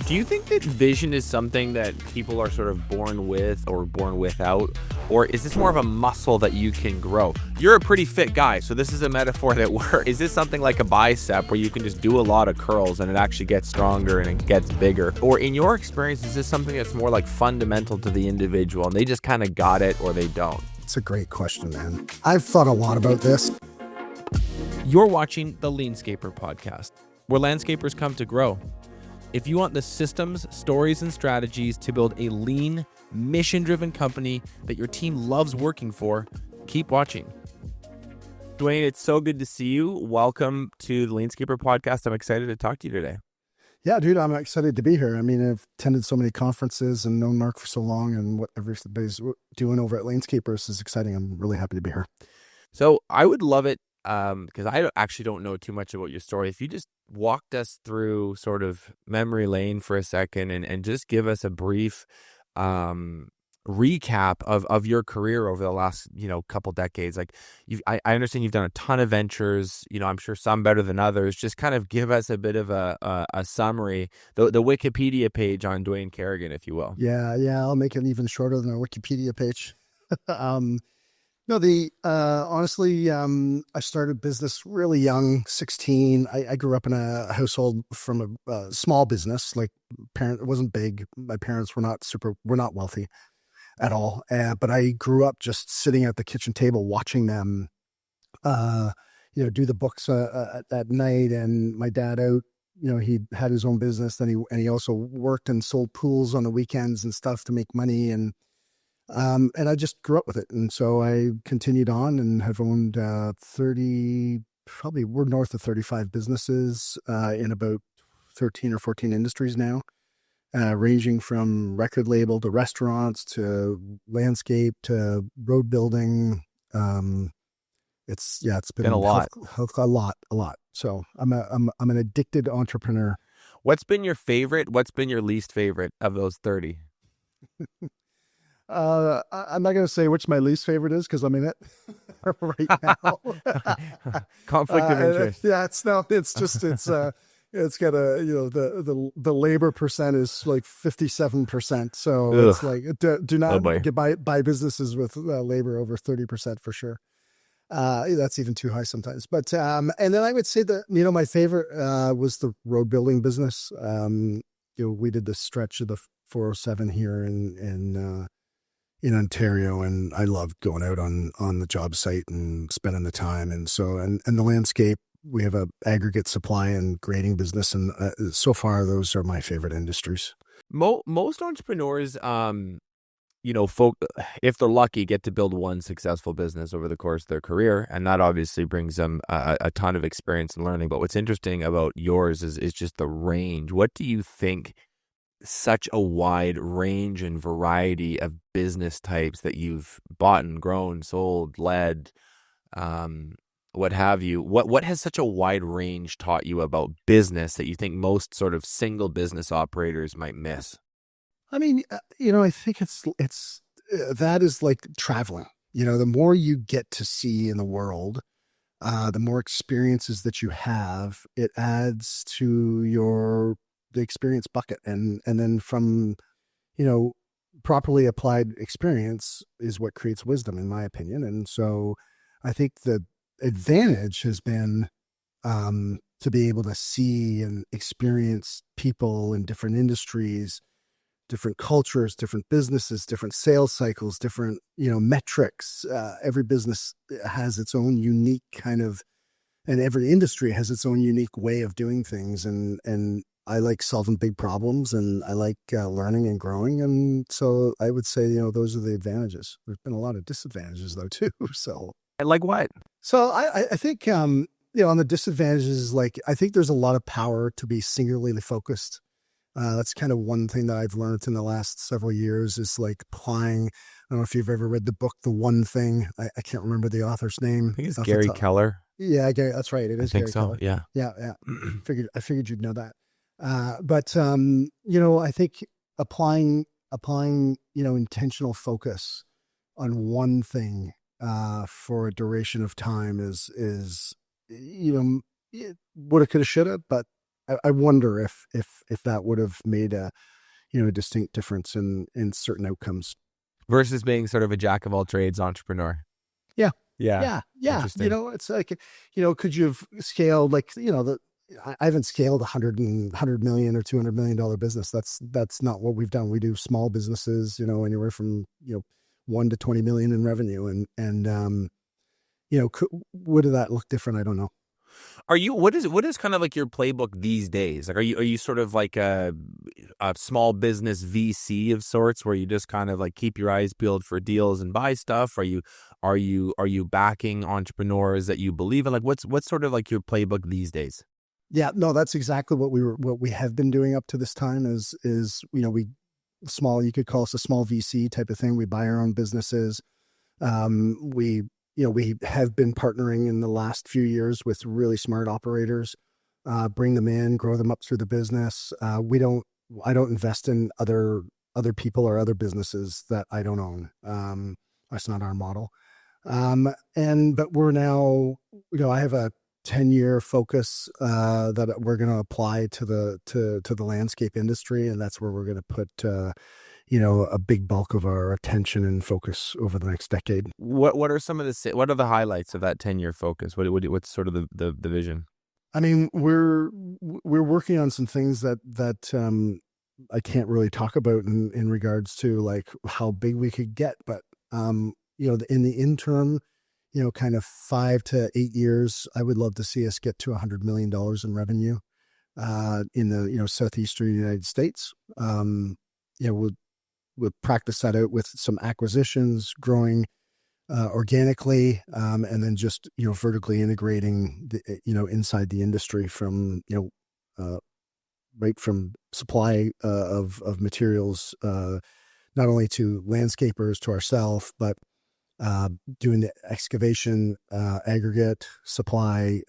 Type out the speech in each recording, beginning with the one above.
Do you think that vision is something that people are sort of born with or born without? Or is this more of a muscle that you can grow? You're a pretty fit guy, so this is a metaphor that works. Is this something like a bicep where you can just do a lot of curls and it actually gets stronger and it gets bigger? Or in your experience, is this something that's more like fundamental to the individual and they just kind of got it or they don't? It's a great question, man. I've thought a lot about this. You're watching the LeanScaper podcast, where landscapers come to grow. If you want the systems, stories, and strategies to build a lean, mission-driven company that your team loves working for, keep watching. Dwayne, it's so good to see you. Welcome to the LeanScaper podcast. I'm excited to talk to you today. Yeah, dude, I'm excited to be here. I mean, I've attended so many conferences and known Mark for so long, and what everybody's doing over at LeanScapers is exciting. I'm really happy to be here. So I would love it because I actually don't know too much about your story. If you just walked us through sort of memory lane for a second and just give us a brief recap of your career over the last, couple decades. Like I understand you've done a ton of ventures, I'm sure some better than others. Just kind of give us a bit of a summary, the Wikipedia page on Dwayne Kerrigan, if you will. Yeah, I'll make it even shorter than our Wikipedia page. Honestly, I started business really young, 16. I grew up in a household from a small business. Like it wasn't big. My parents were not wealthy at all. But I grew up just sitting at the kitchen table watching them, do the books at night, and my dad out. He had his own business. Then he also worked and sold pools on the weekends and stuff to make money. And I just grew up with it. And so I continued on and have owned 30, probably we're north of 35 businesses in about 13 or 14 industries now, ranging from record label to restaurants to landscape to road building. It's been a lot. A lot. So I'm an addicted entrepreneur. What's been your favorite? What's been your least favorite of those 30? I'm not going to say which my least favorite is because I'm in it right now. Conflict of interest. It's got the labor percent is like 57%. So Ugh. It's like, do not buy businesses with labor over 30% for sure. That's even too high sometimes. But, and then I would say that, my favorite, was the road building business. We did the stretch of the 407 here in Ontario, and I loved going out on the job site and spending the time. And so, and the landscape, we have a aggregate supply and grading business. And so far, those are my favorite industries. Most entrepreneurs, if they're lucky, get to build one successful business over the course of their career. And that obviously brings them a ton of experience and learning. But what's interesting about yours is just the range. What do you think such a wide range and variety of business types that you've bought and grown, sold, led, what have you? What has such a wide range taught you about business that you think most sort of single business operators might miss? I mean, I think it's that is like traveling. The more you get to see in the world, the more experiences that you have, it adds to the experience bucket. And then from, properly applied experience is what creates wisdom, in my opinion. And so I think the advantage has been to be able to see and experience people in different industries, different cultures, different businesses, different sales cycles, different, metrics. Every business has its own unique and every industry has its own unique way of doing things. And I like solving big problems, and I like learning and growing. And so I would say, those are the advantages. There's been a lot of disadvantages though too. So Like what? So I think, on the disadvantages, like, I think there's a lot of power to be singularly focused. That's kind of one thing that I've learned in the last several years is like applying. I don't know if you've ever read the book, The One Thing. I can't remember the author's name. I think it's Gary Keller. Yeah, Gary, that's right. It is I think Gary so. Keller. Yeah. Yeah. I figured you'd know that. But I think applying, intentional focus on one thing, for a duration of time is woulda, coulda, shoulda, but I wonder if that would have made a, a distinct difference in certain outcomes. Versus being sort of a jack of all trades entrepreneur. Yeah. Yeah. Yeah. Interesting. It's like, could you have scaled like, I haven't scaled 100 million or $200 million business. That's not what we've done. We do small businesses, anywhere from, 1 to 20 million in revenue. Would that look different? I don't know. What is kind of like your playbook these days? Like, are you sort of like a small business VC of sorts, where you just kind of like keep your eyes peeled for deals and buy stuff? Are you backing entrepreneurs that you believe in? Like, what's sort of like your playbook these days? Yeah, no, that's exactly what we have been doing up to this time we small, you could call us a small VC type of thing. We buy our own businesses. We have been partnering in the last few years with really smart operators, bring them in, grow them up through the business. I don't invest in other people or other businesses that I don't own. That's not our model. But we're now, I have a 10-year focus that we're going to apply to the landscape industry, and that's where we're going to put a big bulk of our attention and focus over the next decade. What are what are the highlights of that 10-year focus? What's sort of the vision? I mean, we're working on some things that I can't really talk about in regards to like how big we could get, but in the interim, kind of 5 to 8 years, I would love to see us get to $100 million in revenue in the southeastern United States. We'll practice that out with some acquisitions, growing organically, and then just vertically integrating inside the industry from right from supply of materials, not only to landscapers, to ourselves, but doing the excavation, aggregate supply,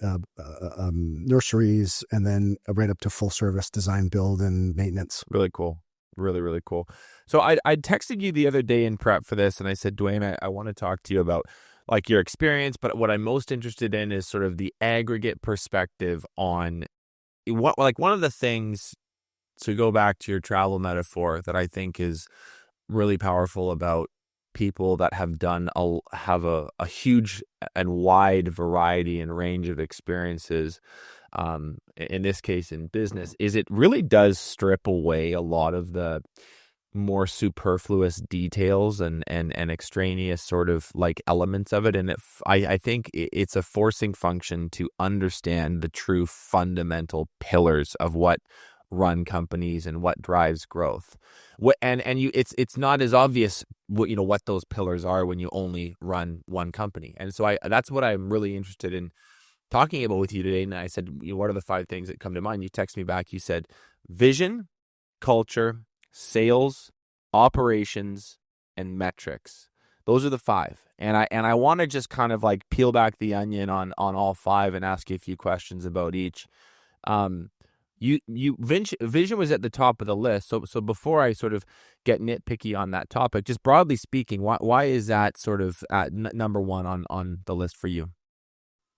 nurseries, and then right up to full service design, build, and maintenance. Really cool. Really, really cool. So I texted you the other day in prep for this, and I said, Dwayne, I want to talk to you about like your experience, but what I'm most interested in is sort of the aggregate perspective on one of the things, to go back to your travel metaphor, that I think is really powerful about people that have a huge and wide variety and range of experiences, in this case in business, is it really does strip away a lot of the more superfluous details and extraneous sort of like elements of it. And I think it's a forcing function to understand the true fundamental pillars of what run companies and what drives growth. It's not as obvious what those pillars are when you only run one company. And so that's what I'm really interested in talking about with you today. And I said, what are the 5 things that come to mind? You text me back. You said vision, culture, sales, operations, and metrics. Those are the 5. And I want to just kind of like peel back the onion on all 5 and ask you a few questions about each. Vision was at the top of the list. So before I sort of get nitpicky on that topic, just broadly speaking, why is that sort of at number 1 on the list for you?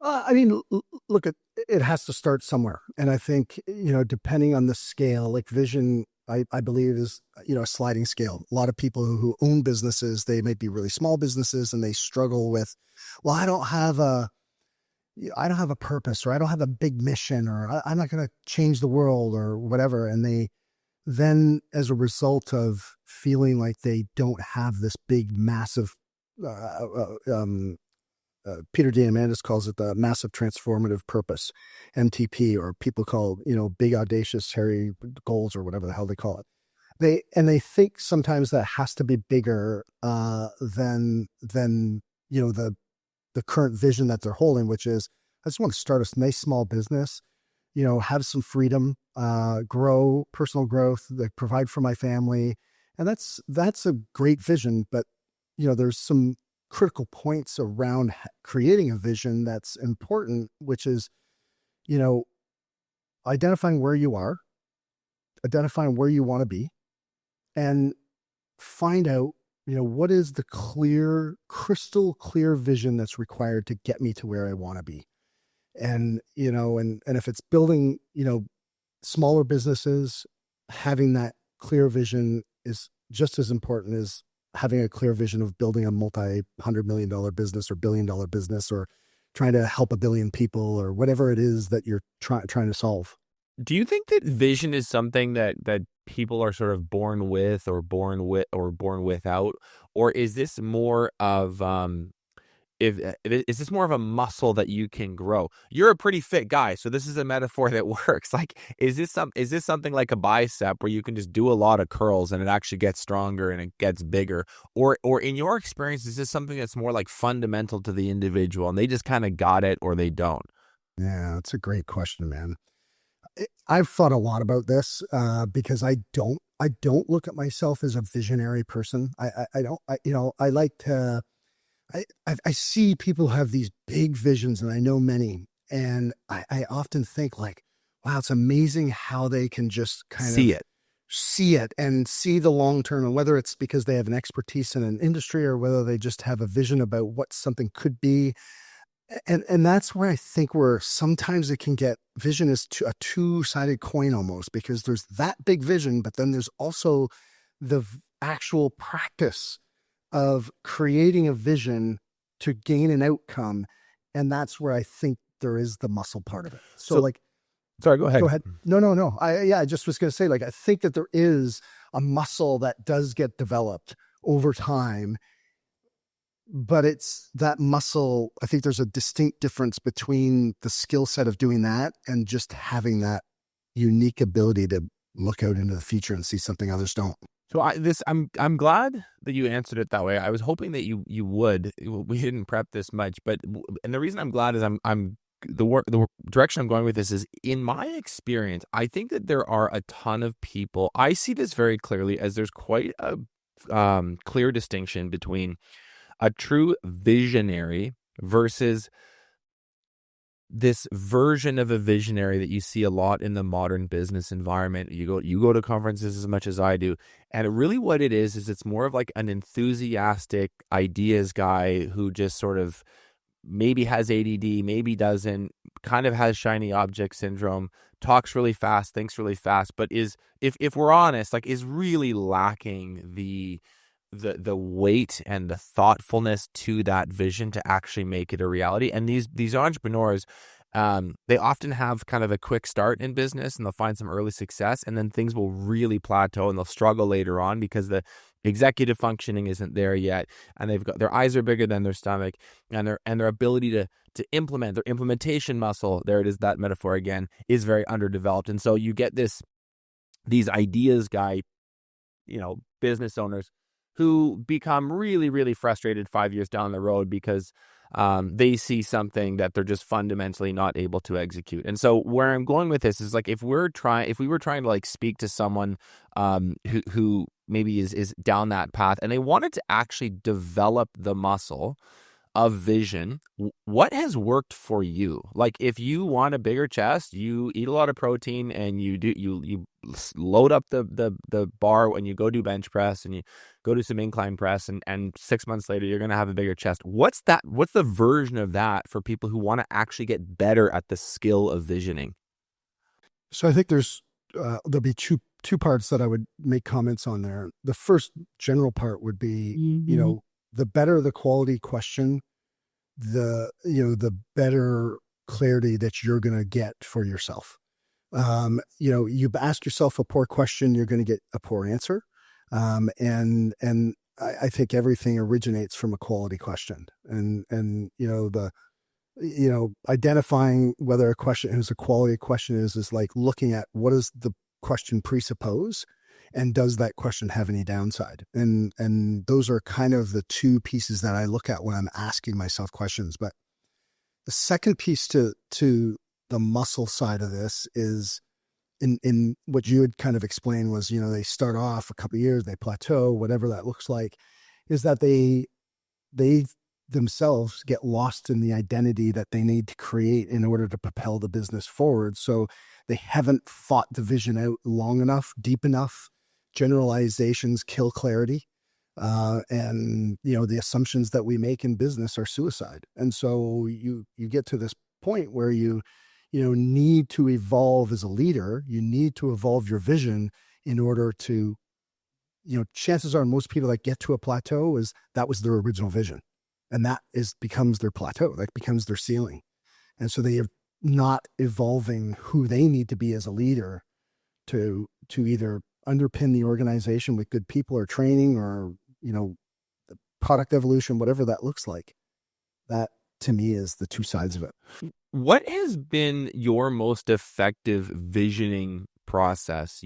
I mean, look, it has to start somewhere. And I think, depending on the scale, like vision, I believe is, a sliding scale. A lot of people who own businesses, they might be really small businesses and they struggle with, well, I don't have a purpose, or I don't have a big mission, or I'm not going to change the world or whatever. And they then, as a result of feeling like they don't have this big, massive, Peter Diamandis calls it the massive transformative purpose, MTP, or people call, big, audacious, hairy goals, or whatever the hell they call it. They think sometimes that has to be bigger than the current vision that they're holding, which is, I just want to start a nice small business, have some freedom, grow, personal growth, like provide for my family. And that's a great vision, but there's some critical points around creating a vision that's important, which is, identifying where you are, identifying where you want to be, and find out, what is the crystal clear vision that's required to get me to where I want to be. And, and if it's building, smaller businesses, having that clear vision is just as important as having a clear vision of building a multi-$100 million business or $1 billion business, or trying to help a billion people, or whatever it is that you're trying to solve. Do you think that vision is something that people are sort of born with, or born without, or is this more of if is this more of a muscle that you can grow? You're a pretty fit guy, so this is a metaphor that works. Like, is this something like a bicep where you can just do a lot of curls and it actually gets stronger and it gets bigger? Or in your experience, is this something that's more like fundamental to the individual and they just kind of got it or they don't? Yeah, that's a great question, man. I've thought a lot about this because I don't look at myself as a visionary person. I don't, I like to, I see people have these big visions, and I know many, and I often think like, wow, it's amazing how they can just kind See of it. see it and see the long term, and whether it's because they have an expertise in an industry or whether they just have a vision about what something could be. And that's where I think where sometimes it can get, vision is a two-sided coin almost, because there's that big vision, but then there's also the actual practice of creating a vision to gain an outcome. And that's where I think there is the muscle part of it. So So like, sorry, go ahead. go ahead. No, no, no. I just was going to say, like, I think that there is a muscle that does get developed over time, but it's that muscle. I think there's a distinct difference between the skill set of doing that and just having that unique ability to look out into the future and see something others don't. So I'm glad that you answered it that way. I was hoping that you would. We didn't prep this much, but and the reason I'm glad is I'm the direction I'm going with this is, in my experience, I think that there are a ton of people. I see this very clearly as there's quite a clear distinction between a true visionary versus this version of a visionary that you see a lot in the modern business environment. You go to conferences as much as I do, and really what it is it's more of like an enthusiastic ideas guy who just sort of maybe has ADD, maybe doesn't, kind of has shiny object syndrome, talks really fast, thinks really fast, but is, if we're honest, like, is really lacking the weight and the thoughtfulness to that vision to actually make it a reality. And these entrepreneurs, they often have kind of a quick start in business and they'll find some early success, and then things will really plateau and they'll struggle later on because the executive functioning isn't there yet, and they've got, their eyes are bigger than their stomach, and their ability to implement, their implementation muscle, there it is, that metaphor again, is very underdeveloped. And so you get these ideas guy, business owners who become really, really frustrated 5 years down the road because they see something that they're just fundamentally not able to execute. And so where I'm going with this is, like, if we were trying to like speak to someone who maybe is down that path and they wanted to actually develop the muscle of vision, what has worked for you? Like, if you want a bigger chest, you eat a lot of protein and you load up the bar when you go do bench press and you go do some incline press, and 6 months later you're going to have a bigger chest. What's the version of that for people who want to actually get better at the skill of visioning? So I think there'll be two parts that I would make comments on there. The first general part would be, the better the quality question, the better clarity that you're going to get for yourself. You ask yourself a poor question, you're going to get a poor answer. And I think everything originates from a quality question, and identifying whether a question is a quality question is like looking at what does the question presuppose, and does that question have any downside? And those are kind of the two pieces that I look at when I'm asking myself questions. But the second piece to the muscle side of this is in what you had kind of explained was, they start off a couple of years, they plateau, whatever that looks like, is that they themselves get lost in the identity that they need to create in order to propel the business forward. So they haven't thought the vision out long enough, deep enough. Generalizations kill clarity. And the assumptions that we make in business are suicide. And so you get to this point where you need to evolve as a leader. You need to evolve your vision in order to, chances are most people that get to a plateau is that was their original vision. And that becomes their plateau, that becomes their ceiling. And so they are not evolving who they need to be as a leader to either underpin the organization with good people or training or, the product evolution, whatever that looks like. That to me is the two sides of it. What has been your most effective visioning process?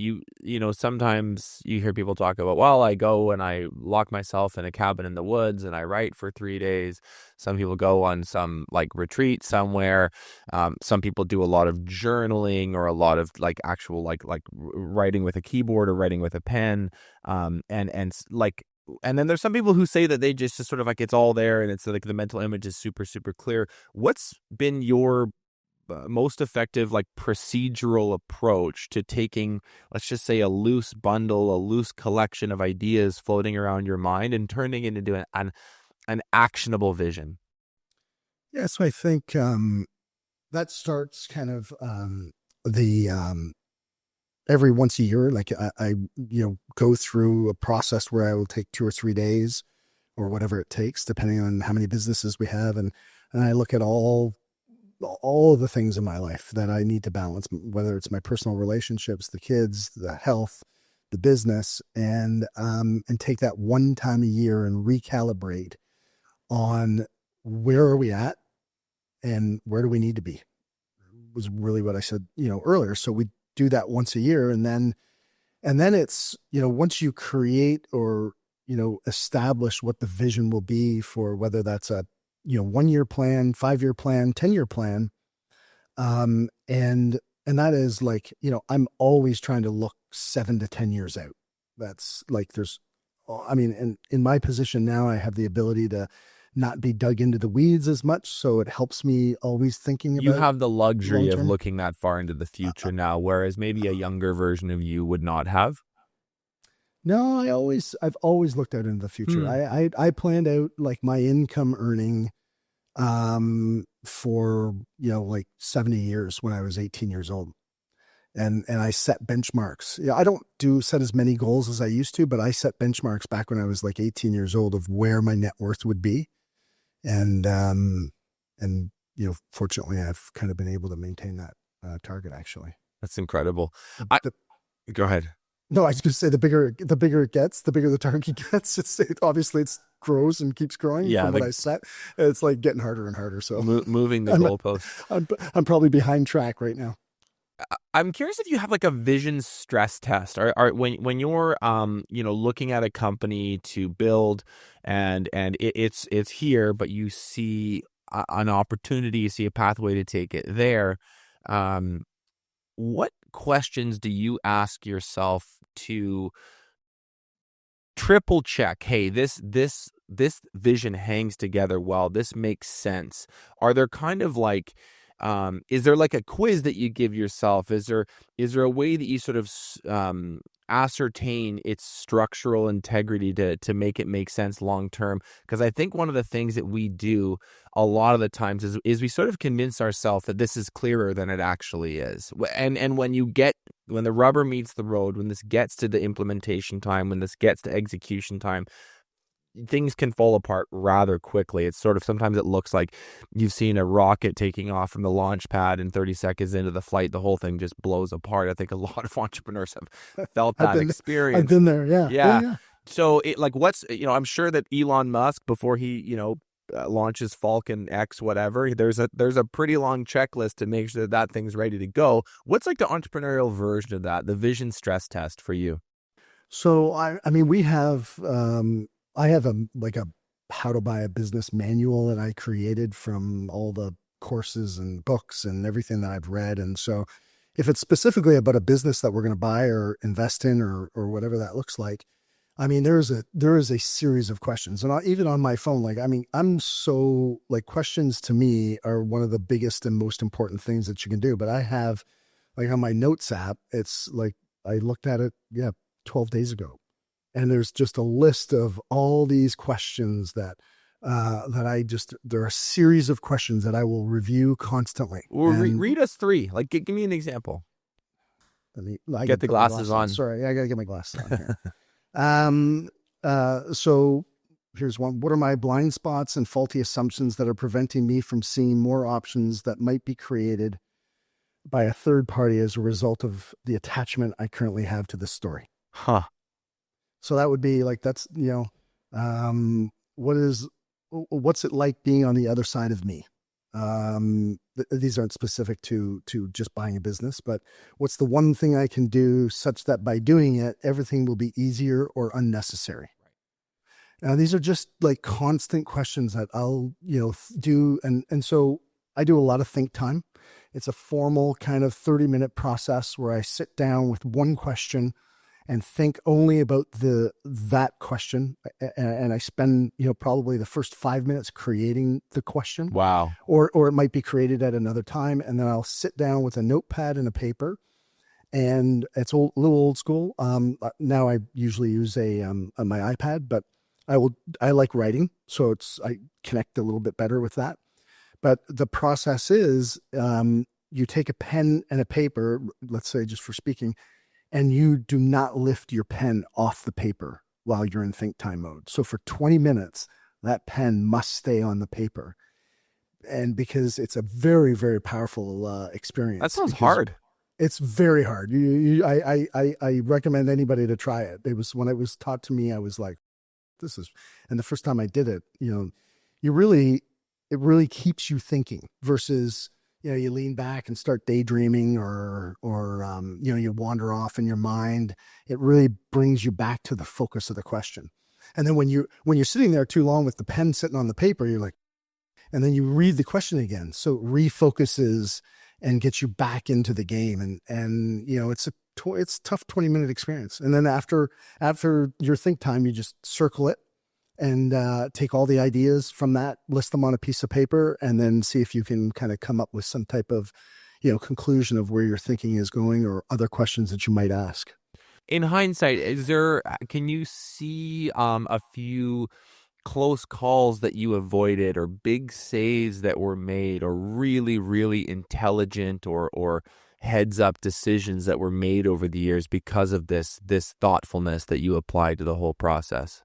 Sometimes you hear people talk about, well, I go and I lock myself in a cabin in the woods and I write for 3 days. Some people go on some like retreat somewhere. Some people do a lot of journaling or a lot of like actual like writing with a keyboard or writing with a pen. And then there's some people who say that they just sort of like it's all there and it's like the mental image is super, super clear. What's been your most effective like procedural approach to taking, let's just say, a loose bundle, a loose collection of ideas floating around your mind and turning it into an actionable vision? Yeah, so I think that starts kind of the every once a year, like I go through a process where I will take 2 or 3 days or whatever it takes, depending on how many businesses we have. And I look at all of the things in my life that I need to balance, whether it's my personal relationships, the kids, the health, the business, and take that one time a year and recalibrate on where are we at and where do we need to be, was really what I said, earlier. So we do that once a year. And then it's, once you create or, establish what the vision will be for whether that's a, 1-year plan, 5-year plan, 10-year plan. And that is like, I'm always trying to look 7 to 10 years out. That's like, in my position now, I have the ability to not be dug into the weeds as much. So it helps me always thinking about. You have the luxury of long-term. looking that far into the future now, whereas maybe a younger version of you would not have. No, I've always looked out into the future. I planned out like my income earning, for, like 70 years when I was 18 years old. And I set benchmarks. Yeah, I don't set as many goals as I used to, but I set benchmarks back when I was like 18 years old of where my net worth would be. And fortunately I've kind of been able to maintain that target actually. That's incredible. Go ahead. No, I was going to say the bigger it gets, the bigger the target gets. It grows and keeps growing. Yeah, from what I set, it's like getting harder and harder. So moving the goalpost. I'm probably behind track right now. I'm curious if you have like a vision stress test, or when you're looking at a company to build, and it's here, but you see an opportunity, you see a pathway to take it there. What questions do you ask yourself to triple check? Hey, this vision hangs together well. This makes sense. Are there kind of like, is there like a quiz that you give yourself? Is there a way that you sort of ascertain its structural integrity to make it make sense long term? Because I think one of the things that we do a lot of the times is we sort of convince ourselves that this is clearer than it actually is. And when the rubber meets the road, when this gets to the implementation time, when this gets to execution time, things can fall apart rather quickly. It's sort of, sometimes it looks like you've seen a rocket taking off from the launch pad and 30 seconds into the flight, the whole thing just blows apart. I think a lot of entrepreneurs have felt that experience. I've been there. Yeah. So I'm sure that Elon Musk, before he, launches Falcon X, whatever, there's a pretty long checklist to make sure that thing's ready to go. What's like the entrepreneurial version of that, the vision stress test for you? So we have, I have a how to buy a business manual that I created from all the courses and books and everything that I've read. And so if it's specifically about a business that we're going to buy or invest in or whatever that looks like, there is a series of questions. And even on my phone, I'm so questions to me are one of the biggest and most important things that you can do. But I have on my notes app, it's like, I looked at it, 12 days ago. And there's just a list of all these questions that there are a series of questions that I will review constantly. Or And read us three. Like, give me an example. I Get can the put my glasses on. Sorry, I got to get my glasses on here. So here's one. What are my blind spots and faulty assumptions that are preventing me from seeing more options that might be created by a third party as a result of the attachment I currently have to this story? Huh. So that would be like, that's, what's it like being on the other side of me? These aren't specific to just buying a business, but what's the one thing I can do such that by doing it, everything will be easier or unnecessary? Now, these are just like constant questions that I'll, do. And so I do a lot of think time. It's a formal kind of 30-minute process where I sit down with one question and think only about that question. And I spend, probably the first 5 minutes creating the question. Wow. Or it might be created at another time. And then I'll sit down with a notepad and a paper. And it's a little old school. Now I usually use my iPad, but I like writing. So I connect a little bit better with that. But the process is, you take a pen and a paper, let's say just for speaking, and you do not lift your pen off the paper while you're in think time mode. So for 20 minutes, that pen must stay on the paper. And because it's a very, very powerful experience. That sounds hard. It's very hard. I recommend anybody to try it. It was, when it was taught to me, I was like, and the first time I did it, it really keeps you thinking versus, you lean back and start daydreaming or you wander off in your mind. It really brings you back to the focus of the question. And then when you're sitting there too long with the pen sitting on the paper, you're like, and then you read the question again. So it refocuses and gets you back into the game. And it's a tough 20-minute experience. And then after your think time, you just circle it and take all the ideas from that, list them on a piece of paper, and then see if you can kind of come up with some type of, conclusion of where your thinking is going or other questions that you might ask. In hindsight, can you see a few close calls that you avoided or big saves that were made or really, really intelligent or heads up decisions that were made over the years because of this thoughtfulness that you applied to the whole process?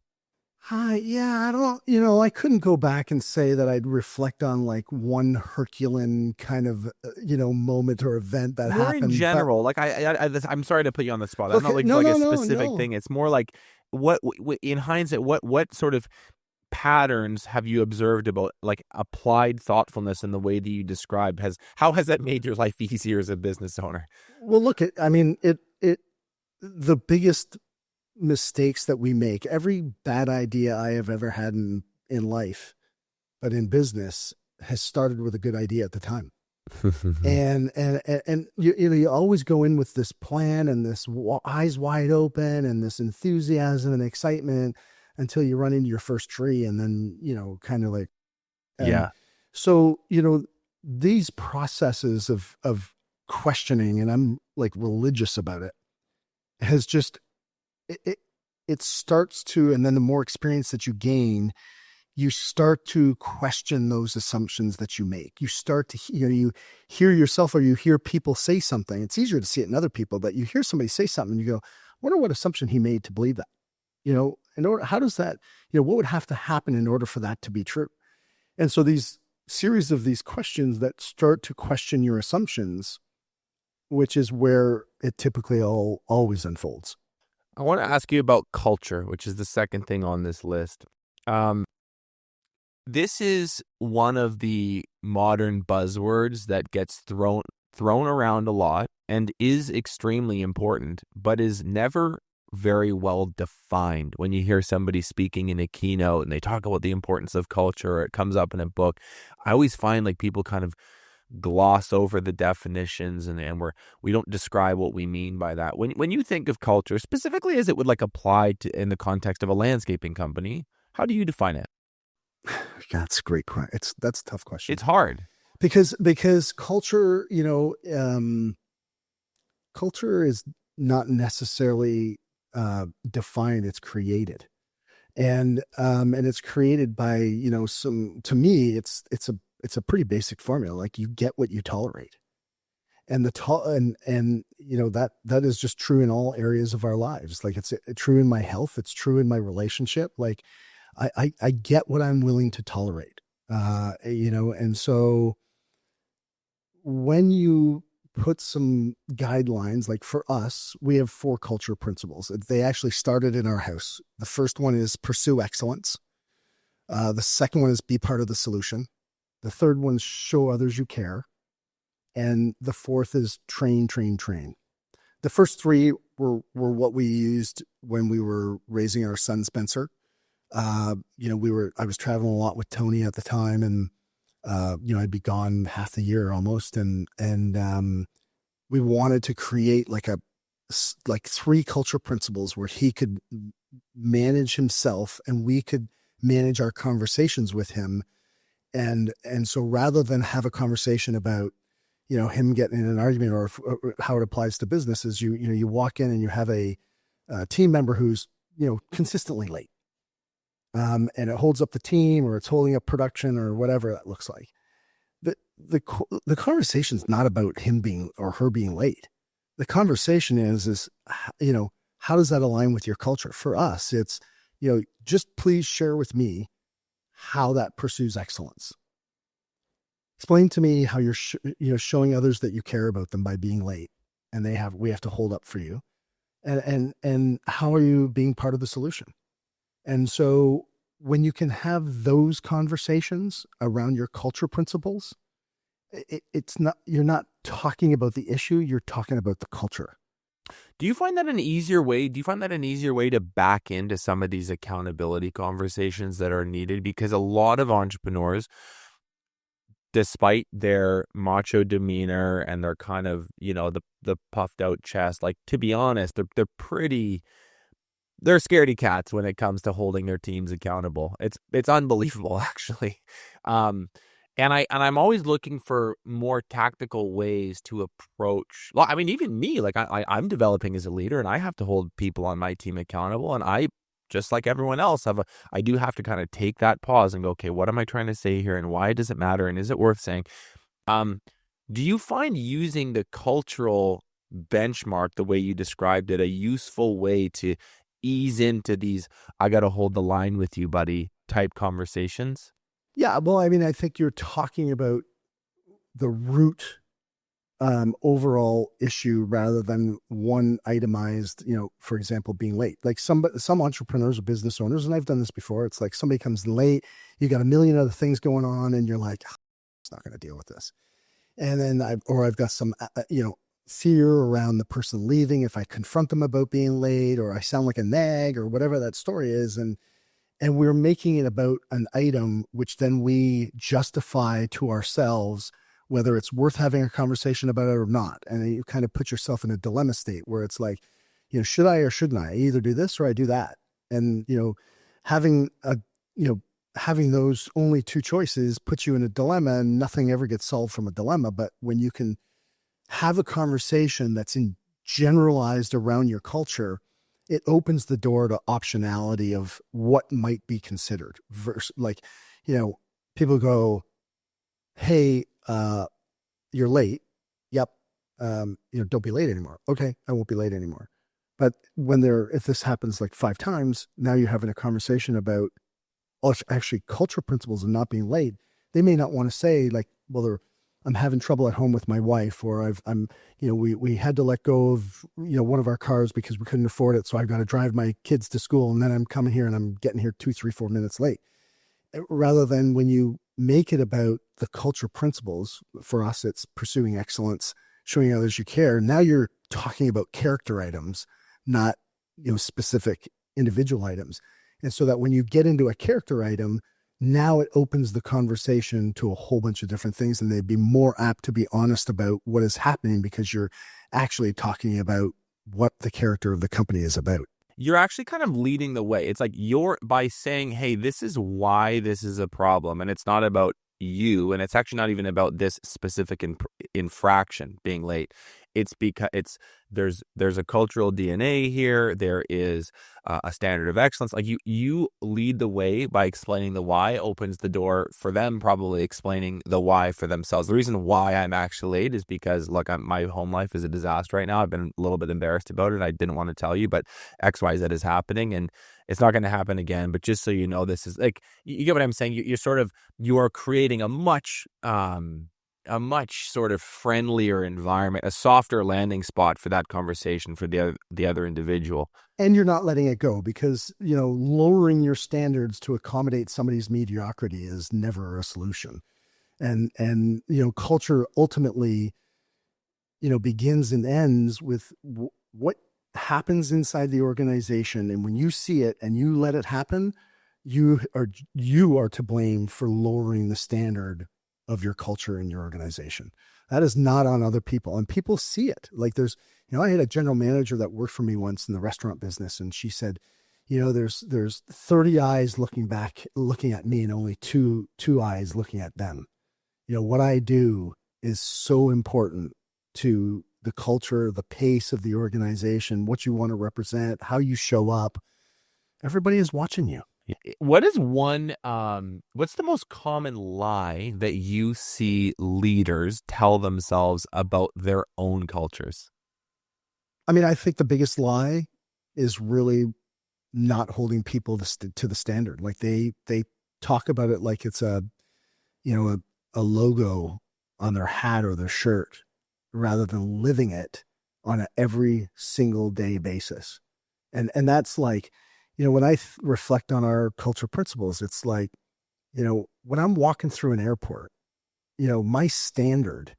Yeah, I don't, I couldn't go back and say that I'd reflect on like one Herculean kind of, moment or event that happened. In general, like I'm sorry to put you on the spot. That's Okay, not like a specific thing. It's more like what in hindsight, what sort of patterns have you observed about like applied thoughtfulness in the way that you described? How has that made your life easier as a business owner? Well, look, the biggest mistakes that we make, every bad idea I have ever had in life, but in business, has started with a good idea at the time. and you always go in with this plan and this eyes wide open and this enthusiasm and excitement until you run into your first tree, and then kind of like, yeah. So these processes of questioning, and I'm like religious about it, has just it starts to, and then the more experience that you gain, you start to question those assumptions that you make. You start to, you hear yourself or you hear people say something. It's easier to see it in other people, but you hear somebody say something and you go, I wonder what assumption he made to believe that, how does that, what would have to happen in order for that to be true? And so these series of these questions that start to question your assumptions, which is where it typically always unfolds. I want to ask you about culture, which is the second thing on this list. This is one of the modern buzzwords that gets thrown around a lot and is extremely important, but is never very well defined. When you hear somebody speaking in a keynote and they talk about the importance of culture, or it comes up in a book, I always find like people kind of gloss over the definitions and we don't describe what we mean by that. When you think of culture, specifically as it would like apply to in the context of a landscaping company, how do you define it? That's a great question. That's a tough question. It's hard because culture, culture is not necessarily defined. It's created. And it's created by, some, to me, it's a pretty basic formula. Like, you get what you tolerate. And that is just true in all areas of our lives. Like, it's true in my health. It's true in my relationship. Like, I get what I'm willing to tolerate. And so when you put some guidelines, like for us, we have 4 culture principles. They actually started in our house. The first one is pursue excellence. The second one is be part of the solution. The third one is show others you care. And the fourth is train, train, train. The first 3 were what we used when we were raising our son, Spencer. I was traveling a lot with Tony at the time, and I'd be gone half the year almost. And we wanted to create like 3 culture principles where he could manage himself and we could manage our conversations with him. And so rather than have a conversation about, him getting in an argument or how it applies to businesses, you walk in and you have a team member who's, consistently late. And it holds up the team, or it's holding up production, or whatever that looks like. The conversation is not about him being or her being late. The conversation is, how does that align with your culture? For us, it's, just please share with me how that pursues excellence. Explain to me how you're, showing others that you care about them by being late, and we have to hold up for you, and how are you being part of the solution? And so when you can have those conversations around your culture principles, you're not talking about the issue, you're talking about the culture. Do you find that an easier way? Do you find that an easier way to back into some of these accountability conversations that are needed? Because a lot of entrepreneurs, despite their macho demeanor and their kind of, the puffed out chest, like, to be honest, they're scaredy cats when it comes to holding their teams accountable. It's unbelievable, actually. And I'm always looking for more tactical ways to approach. Well, I mean, even me, like I'm developing as a leader, and I have to hold people on my team accountable. And I, just like everyone else, I do have to kind of take that pause and go, okay, what am I trying to say here, and why does it matter, and is it worth saying? Do you find using the cultural benchmark, the way you described it, a useful way to ease into these "I got to hold the line with you, buddy" type conversations? Yeah, well, I mean, I think you're talking about the root overall issue rather than one itemized, for example, being late. Like some entrepreneurs or business owners, and I've done this before, it's like somebody comes in late, you got a million other things going on, and you're like, it's not going to deal with this. And then I've got some, fear around the person leaving if I confront them about being late, or I sound like a nag, or whatever that story is. And we're making it about an item, which then we justify to ourselves whether it's worth having a conversation about it or not. And you kind of put yourself in a dilemma state where it's like, should I or shouldn't I either do this or I do that? And, having those only 2 choices puts you in a dilemma, and nothing ever gets solved from a dilemma. But when you can have a conversation that's generalized around your culture, it opens the door to optionality of what might be considered. Versus, like, people go, hey, you're late. Yep. Don't be late anymore. Okay, I won't be late anymore. But if this happens like 5 times, now you're having a conversation about actually culture principles and not being late. They may not want to say, like, well, I'm having trouble at home with my wife, or we had to let go of, one of our cars because we couldn't afford it. So I've got to drive my kids to school, and then I'm coming here and I'm getting here 2, 3, 4 minutes late. Rather than when you make it about the culture principles, for us, it's pursuing excellence, showing others you care. Now you're talking about character items, not, specific individual items. And so that when you get into a character item, now it opens the conversation to a whole bunch of different things, and they'd be more apt to be honest about what is happening because you're actually talking about what the character of the company is about. You're actually kind of leading the way. It's like by saying, hey, this is why this is a problem, and it's not about you, and it's actually not even about this specific infraction being late. it's because there's a cultural DNA here. There is a standard of excellence. Like you lead the way by explaining the why, opens the door for them probably explaining the why for themselves. The reason why I'm actually late is because, look, my home life is a disaster right now. I've been a little bit embarrassed about it. I didn't want to tell you, but XYZ is happening, and it's not going to happen again. But just so you know, this is like, you get what I'm saying. You are creating a much sort of friendlier environment, a softer landing spot for that conversation for the other individual. And you're not letting it go because, lowering your standards to accommodate somebody's mediocrity is never a solution. And culture ultimately, begins and ends with what happens inside the organization. And when you see it and you let it happen, you are to blame for lowering the standard of your culture in your organization. That is not on other people, and people see it. Like I had a general manager that worked for me once in the restaurant business, and she said, there's 30 eyes looking at me and only two eyes looking at them. What I do is so important to the culture, the pace of the organization, what you want to represent, how you show up. Everybody is watching you. What's the most common lie that you see leaders tell themselves about their own cultures? I mean, I think the biggest lie is really not holding people to the standard. Like they talk about it like it's a logo on their hat or their shirt, rather than living it on a every single day basis. And that's like, when I reflect on our culture principles, it's like, when I'm walking through an airport, my standard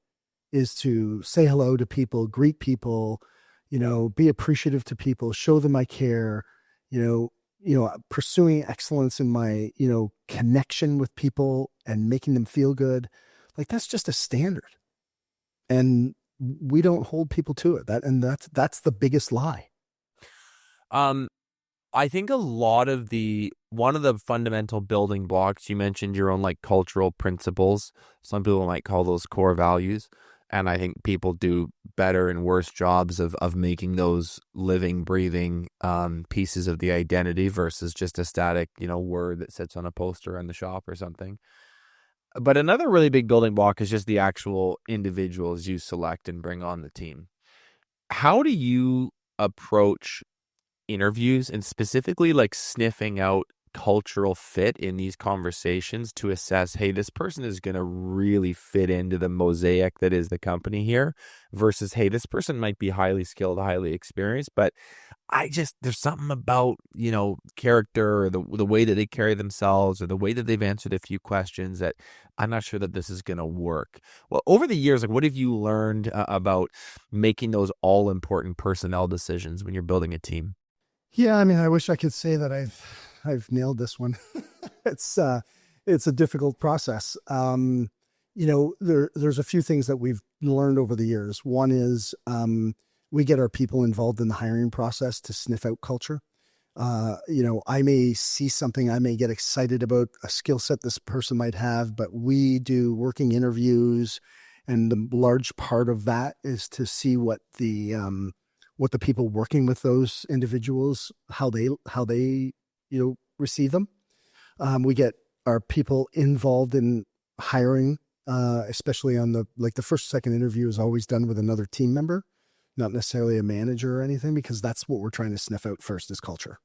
is to say hello to people, greet people, be appreciative to people, show them I care, pursuing excellence in my, connection with people and making them feel good. Like that's just a standard. And we don't hold people to it. That's the biggest lie. I think one of the fundamental building blocks, you mentioned your own like cultural principles. Some people might call those core values. And I think people do better and worse jobs of making those living, breathing pieces of the identity versus just a static, word that sits on a poster in the shop or something. But another really big building block is just the actual individuals you select and bring on the team. How do you approach interviews and specifically like sniffing out cultural fit in these conversations to assess, hey, this person is going to really fit into the mosaic that is the company here, versus, hey, this person might be highly skilled, highly experienced, but there's something about, character or the way that they carry themselves or the way that they've answered a few questions that I'm not sure that this is going to work. Well, over the years, like, what have you learned about making those all important personnel decisions when you're building a team? Yeah, I mean, I wish I could say that I've nailed this one. It's a difficult process. There's a few things that we've learned over the years. One is we get our people involved in the hiring process to sniff out culture. I may see something, I may get excited about a skill set this person might have, but we do working interviews, and the large part of that is to see what the people working with those individuals, how they receive them. We get our people involved in hiring, especially on the first, second interview is always done with another team member, not necessarily a manager or anything, because that's what we're trying to sniff out first is culture.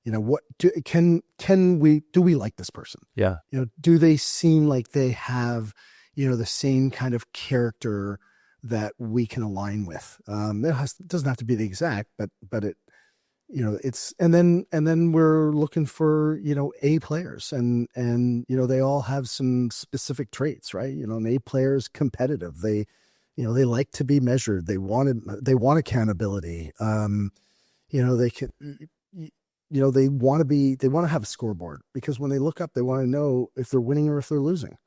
What do we like this person? Yeah. Do they seem like they have, the same kind of character that we can align with? It doesn't have to be the exact, but it, it's, and then we're looking for, A players and, they all have some specific traits, right? An A player is competitive. They like to be measured. They want accountability. They can, they want to have a scoreboard, because when they look up, they want to know if they're winning or if they're losing.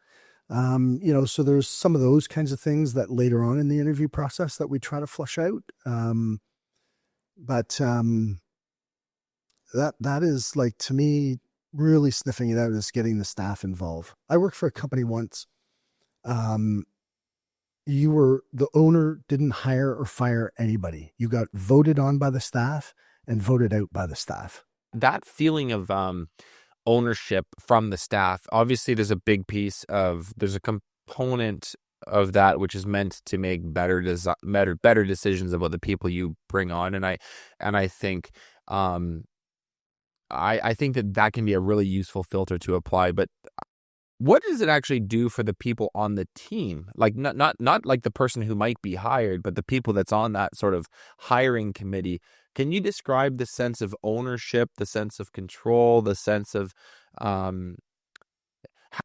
So there's some of those kinds of things that later on in the interview process that we try to flush out. But that is, like, to me, really sniffing it out is getting the staff involved. I worked for a company once, the owner didn't hire or fire anybody. You got voted on by the staff and voted out by the staff. That feeling of ownership from the staff, obviously there's a component of that which is meant to make better decisions about the people you bring on, and I think I think that can be a really useful filter to apply. But what does it actually do for the people on the team? Like not like the person who might be hired, but the people that's on that sort of hiring committee. Can you describe the sense of ownership, the sense of control, the sense of um,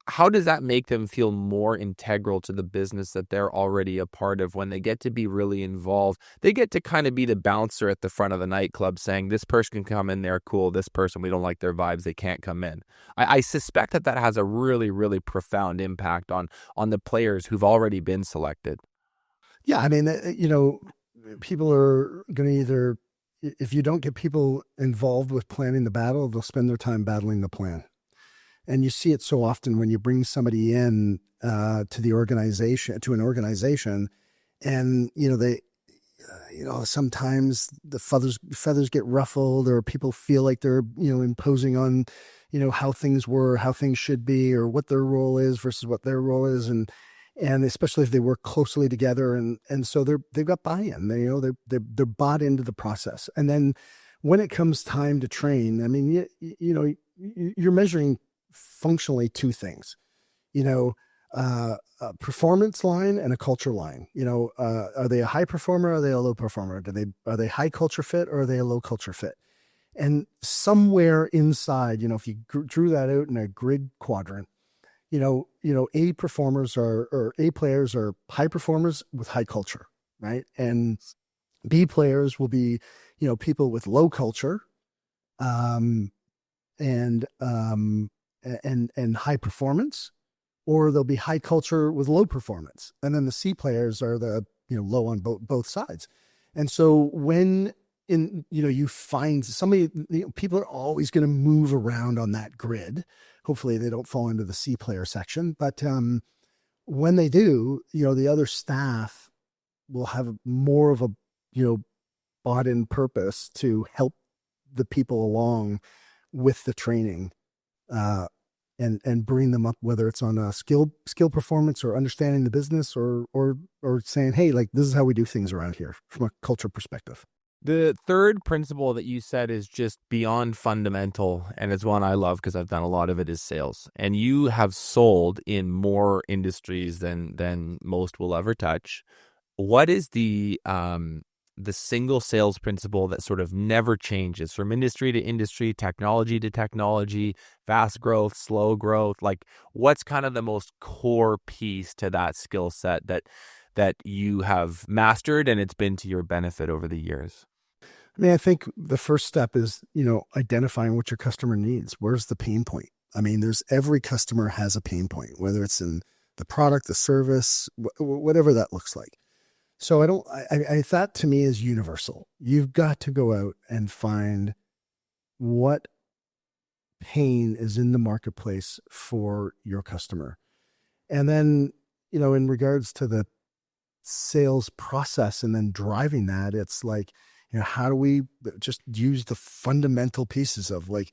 how does that make them feel more integral to the business that they're already a part of when they get to be really involved? They get to kind of be the bouncer at the front of the nightclub saying, this person can come in there, cool. This person, we don't like their vibes, they can't come in. I suspect that has a really, really profound impact on the players who've already been selected. Yeah, I mean, people are going to either, if you don't get people involved with planning the battle, they'll spend their time battling the plan. And you see it so often when you bring somebody in to an organization, and sometimes the feathers get ruffled, or people feel like they're imposing on how things were, how things should be, or what their role is versus what their role is, and especially if they work closely together, and so they've got buy-in. They're bought into the process, and then when it comes time to train, I mean, you're measuring functionally two things, a performance line and a culture line. Are they a high performer? Or are they a low performer? Are they high culture fit, or are they a low culture fit? And somewhere inside, if you drew that out in a grid quadrant, A performers or A players are high performers with high culture, right? And B players will be, people with low culture, and high performance, or they'll be high culture with low performance. And then the C players are the, low on both sides. And so when you find somebody, people are always going to move around on that grid. Hopefully they don't fall into the C player section, but when they do, the other staff will have more of a, bought in purpose to help the people along with the training, and bring them up, whether it's on a skill performance or understanding the business, or saying, hey, like, this is how we do things around here from a culture perspective. The third principle that you said is just beyond fundamental, and it's one I love because I've done a lot of it, is sales. And you have sold in more industries than most will ever touch. What is the single sales principle that sort of never changes from industry to industry, technology to technology, fast growth, slow growth? Like, what's kind of the most core piece to that skill set that you have mastered and it's been to your benefit over the years? I mean, I think the first step is, identifying what your customer needs. Where's the pain point? I mean, every customer has a pain point, whether it's in the product, the service, whatever that looks like. So that to me is universal. You've got to go out and find what pain is in the marketplace for your customer. And then, in regards to the sales process and then driving that, it's like, how do we just use the fundamental pieces of, like,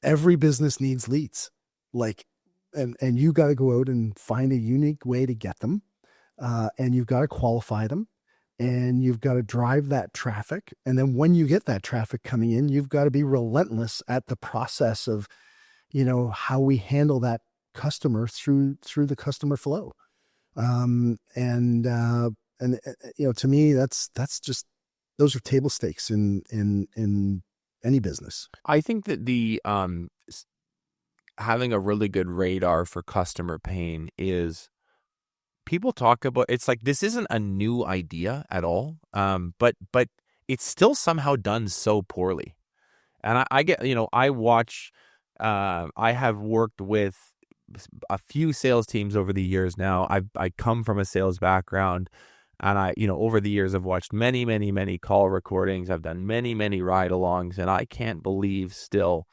every business needs leads, like, and you got to go out and find a unique way to get them. And you've got to qualify them, and you've got to drive that traffic. And then when you get that traffic coming in, you've got to be relentless at the process of, how we handle that customer through the customer flow. To me, that's just, those are table stakes in any business. I think that the having a really good radar for customer pain is, people talk about, it's like, this isn't a new idea at all, but it's still somehow done so poorly. And I get, I watch, I have worked with a few sales teams over the years now. I come from a sales background, and over the years I've watched many, many, many call recordings. I've done many, many ride-alongs, and I can't believe still.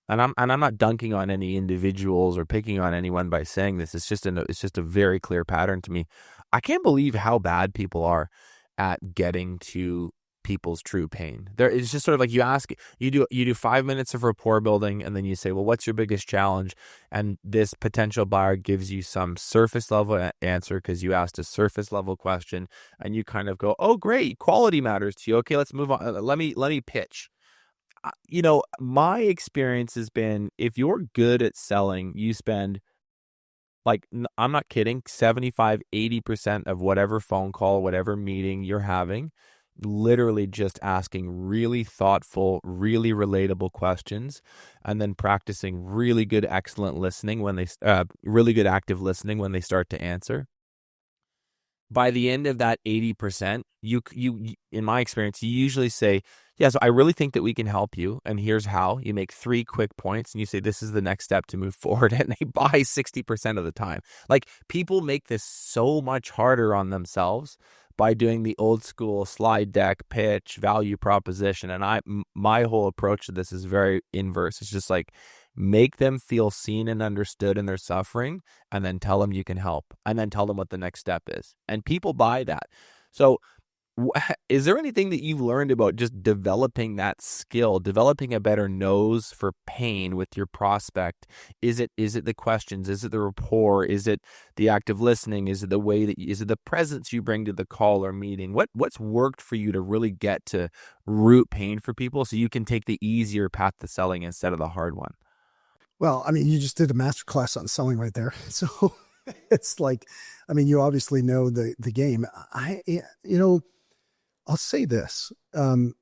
And I'm not dunking on any individuals or picking on anyone by saying this. It's just a very clear pattern to me. I can't believe how bad people are at getting to people's true pain. There it's just sort of like you do 5 minutes of rapport building, and then you say, well, what's your biggest challenge? And this potential buyer gives you some surface level answer because you asked a surface level question, and you kind of go, oh, great, quality matters to you. Okay, let's move on. Let me pitch. My experience has been, if you're good at selling, you spend, like, I'm not kidding, 75-80% of whatever phone call, whatever meeting you're having, literally just asking really thoughtful, really relatable questions, and then practicing really good, excellent listening really good active listening when they start to answer. By the end of that 80%, you in my experience, you usually say, yeah, so I really think that we can help you, and here's how. You make 3 quick points, and you say, this is the next step to move forward, and they buy 60% of the time. Like, people make this so much harder on themselves by doing the old school slide deck, pitch, value proposition, and my whole approach to this is very inverse. It's just like, make them feel seen and understood in their suffering, and then tell them you can help, and then tell them what the next step is. And people buy that. So is there anything that you've learned about just developing that skill, developing a better nose for pain with your prospect? Is it the questions? Is it the rapport? Is it the active listening? Is it the way is it the presence you bring to the call or meeting? What's worked for you to really get to root pain for people so you can take the easier path to selling instead of the hard one? Well, I mean, you just did a masterclass on selling right there. So it's like, I mean, you obviously know the game. I'll say this, and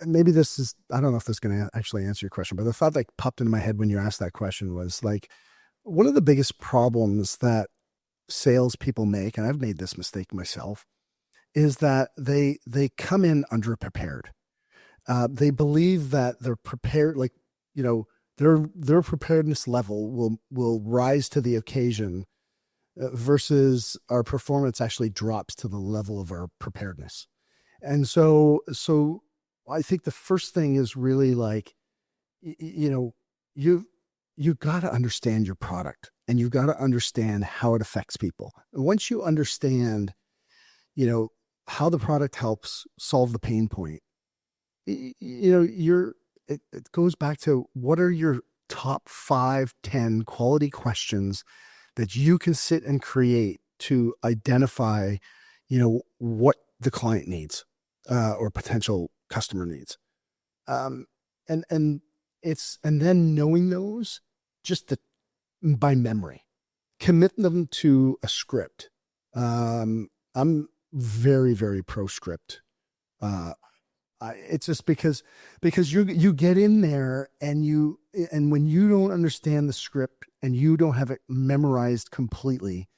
maybe this is, I don't know if this is going to actually answer your question, but the thought that popped into my head when you asked that question was like, one of the biggest problems that salespeople make, and I've made this mistake myself, is that they come in underprepared. They believe that they're prepared, like, their preparedness level will rise to the occasion, versus our performance actually drops to the level of our preparedness. And so I think the first thing is really like, you've got to understand your product, and you've got to understand how it affects people. And once you understand, how the product helps solve the pain point, it goes back to, what are your top 5, 10 quality questions that you can sit and create to identify, what the client needs, or potential customer needs. And then knowing those by memory, commit them to a script. I'm very, very pro script. It's just because you get in there, and when you don't understand the script and you don't have it memorized completely,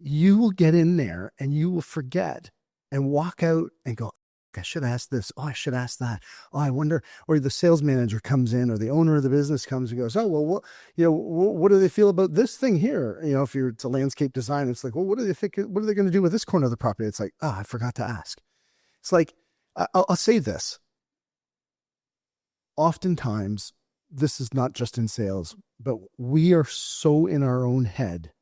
you will get in there and you will forget and walk out and go, I should ask this. Oh, I should ask that. Oh, I wonder. Or the sales manager comes in, or the owner of the business comes and goes, oh, well, what do they feel about this thing here? If it's a landscape design, it's like, well, what do they think? What are they going to do with this corner of the property? It's like, oh, I forgot to ask. It's like, I'll say this. Oftentimes, this is not just in sales, but we are so in our own head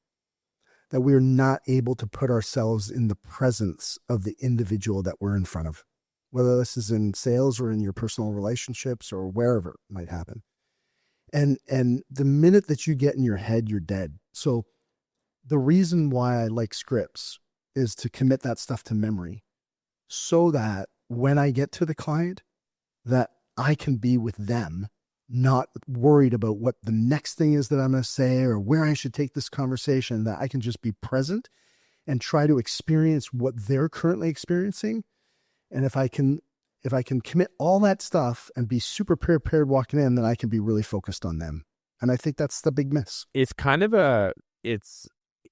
that we're not able to put ourselves in the presence of the individual that we're in front of, whether this is in sales or in your personal relationships or wherever it might happen. And the minute that you get in your head, you're dead. So the reason why I like scripts is to commit that stuff to memory, so that when I get to the client, that I can be with them, not worried about what the next thing is that I'm going to say or where I should take this conversation, that I can just be present and try to experience what they're currently experiencing. And if I can commit all that stuff and be super prepared walking in, then I can be really focused on them. And I think that's the big miss. It's kind of it's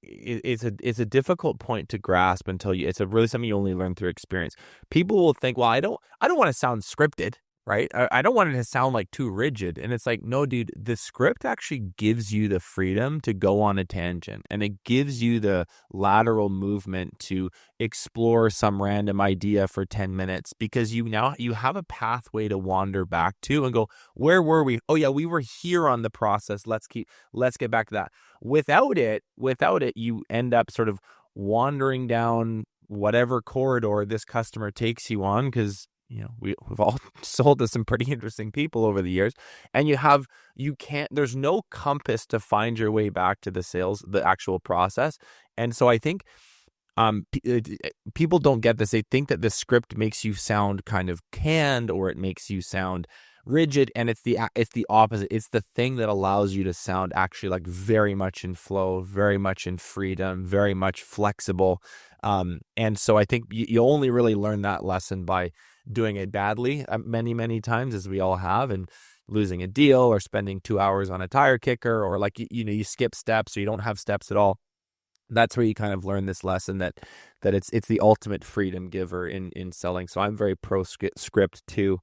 a difficult point to grasp until it's really something you only learn through experience. People will think, well, I don't want to sound scripted, right? I don't want it to sound like too rigid. And it's like, no, dude, the script actually gives you the freedom to go on a tangent, and it gives you the lateral movement to explore some random idea for 10 minutes, because you have a pathway to wander back to and go, where were we? Oh yeah, we were here on the process. Let's get back to that. Without it, you end up sort of wandering down whatever corridor this customer takes you on, because we've all sold to some pretty interesting people over the years, and there's no compass to find your way back to the actual process. And so I think people don't get this. They think that the script makes you sound kind of canned, or it makes you sound rigid, and it's the opposite. It's the thing that allows you to sound actually like very much in flow, very much in freedom, very much flexible. And so I think you only really learn that lesson by doing it badly many times, as we all have, and losing a deal, or spending 2 hours on a tire kicker, or like you skip steps, or you don't have steps at all. That's where you kind of learn this lesson that it's the ultimate freedom giver in selling. So I'm very pro script too.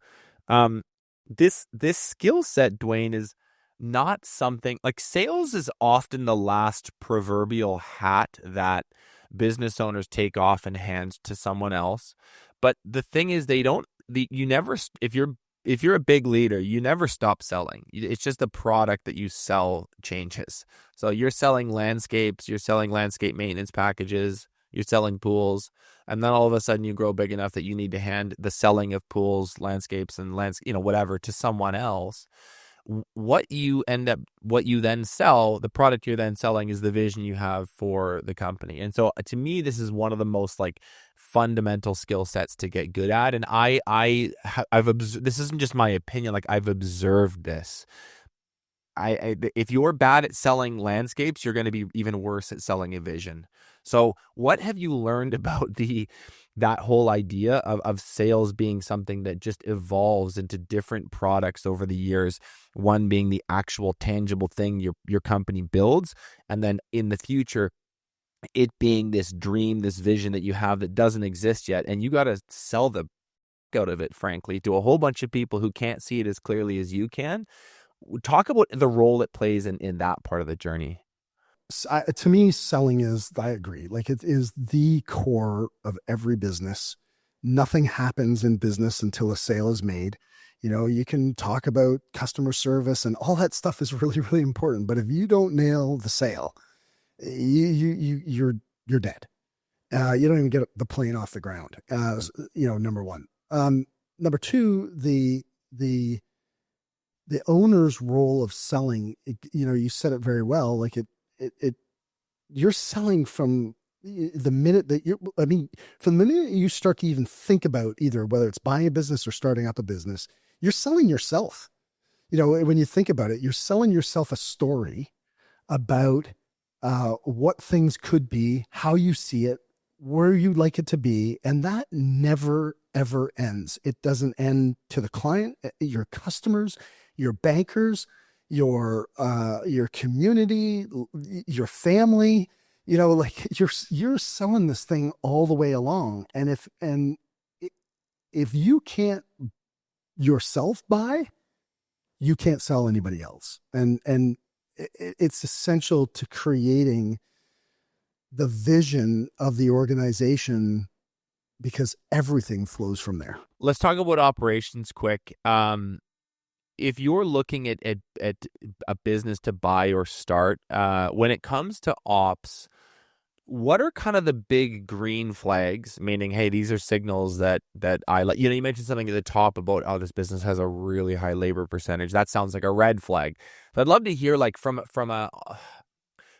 This skill set, Dwayne, is not something like sales is often the last proverbial hat that business owners take off and hand to someone else. But the thing is, you never, if you're a big leader, you never stop selling. It's just the product that you sell changes. So you're selling landscapes, you're selling landscape maintenance packages, you're selling pools, and then all of a sudden you grow big enough that you need to hand the selling of pools, landscapes, and whatever to someone else. What you then sell, the product you're then selling, is the vision you have for the company. And so to me, this is one of the most like fundamental skill sets to get good at. And I've observed, this isn't just my opinion, like I've observed this. If you're bad at selling landscapes, you're going to be even worse at selling a vision. So what have you learned about that whole idea of sales being something that just evolves into different products over the years, one being the actual tangible thing your company builds, and then in the future, it being this dream, this vision that you have that doesn't exist yet, and you got to sell the out of it, frankly, to a whole bunch of people who can't see it as clearly as you can. Talk about the role it plays in that part of the journey. To me, selling is, I agree, like it is the core of every business. Nothing happens in business until a sale is made. You can talk about customer service and all that stuff is really, really important. But if you don't nail the sale, you're dead. You don't even get the plane off the ground. Number one. Number two, the owner's role of selling. You said it very well. Like you're selling from the minute that from the minute you start to even think about either whether it's buying a business or starting up a business, you're selling yourself. When you think about it, you're selling yourself a story about what things could be, how you see it, where you'd like it to be. And that never, ever ends. It doesn't end to the client, your customers, your bankers, your community, your family. Like you're selling this thing all the way along. And if you can't yourself buy, you can't sell anybody else. And it's essential to creating the vision of the organization, because everything flows from there. Let's talk about operations quick. If you're looking at a business to buy or start, when it comes to ops, what are kind of the big green flags? Meaning, hey, these are signals that I like. You mentioned something at the top about, oh, this business has a really high labor percentage. That sounds like a red flag. But I'd love to hear, like, from a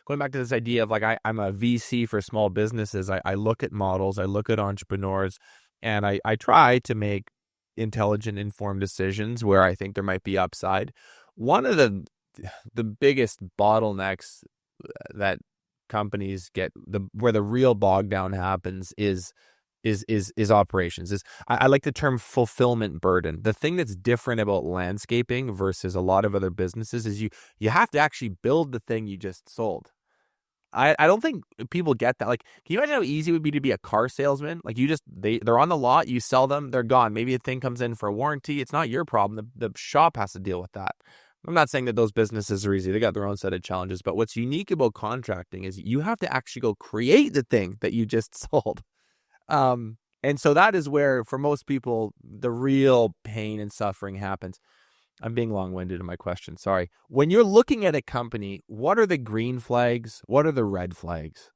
going back to this idea of like I'm a VC for small businesses. I look at models, I look at entrepreneurs, and I try to make intelligent, informed decisions where I think there might be upside. One of the biggest bottlenecks that companies get, where the real bog down happens, is operations. I like the term fulfillment burden. The thing that's different about landscaping versus a lot of other businesses is you have to actually build the thing you just sold. I don't think people get that. Like, can you imagine how easy it would be to be a car salesman? Like, they're on the lot, you sell them, they're gone. Maybe a thing comes in for a warranty. It's not your problem. The shop has to deal with that. I'm not saying that those businesses are easy. They got their own set of challenges. But what's unique about contracting is you have to actually go create the thing that you just sold. And so that is where, for most people, the real pain and suffering happens. I'm being long-winded in my question. Sorry. When you're looking at a company, what are the green flags? What are the red flags?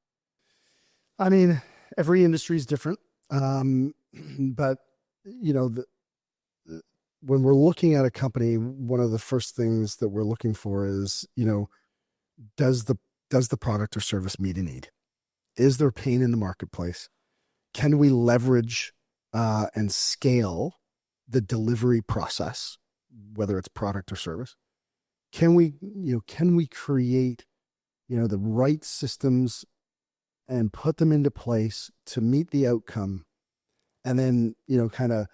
I mean, every industry is different. Um, but you know, when we're looking at a company, one of the first things that we're looking for is, does the does the product or service meet a need? Is there pain in the marketplace? Can we leverage and scale the delivery process, whether it's product or service? Can we create, the right systems and put them into place to meet the outcome, and then, kind of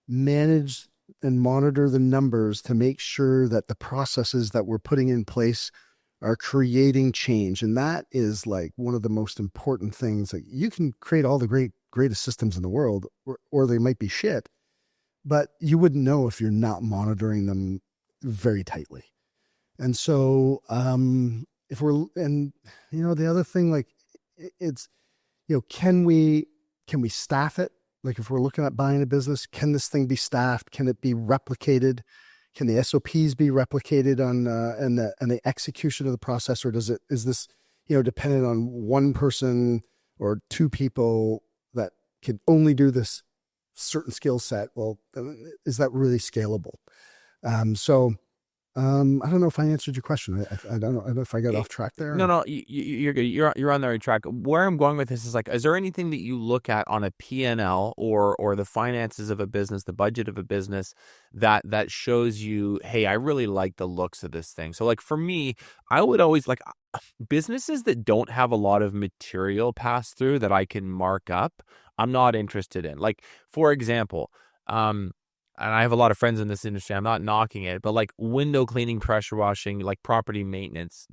manage and monitor the numbers to make sure that the processes that we're putting in place are creating change. And that is like one of the most important things. Like, you can create all the greatest systems in the world, or they might be shit, but you wouldn't know if you're not monitoring them very tightly. And so, if we're, and the other thing, like, it's, can we staff it? Like, if we're looking at buying a business, can this thing be staffed? Can it be replicated? Can the SOPs be replicated on, and the execution of the process, or is this, dependent on one person or two people that can only do this certain skill set? Well, is that really scalable? So I don't know if I answered your question. I don't know if I got off track there. No, you're good. You're on the right track. Where I'm going with this is, like, is there anything that you look at on a P&L or the finances of a business, the budget of a business, that shows you, hey, I really like the looks of this thing. So, like, for me, I would always like businesses that don't have a lot of material pass through that I can mark up. I'm not interested in. Like, for example, and I have a lot of friends in this industry. I'm not knocking it, but like window cleaning, pressure washing, like property maintenance,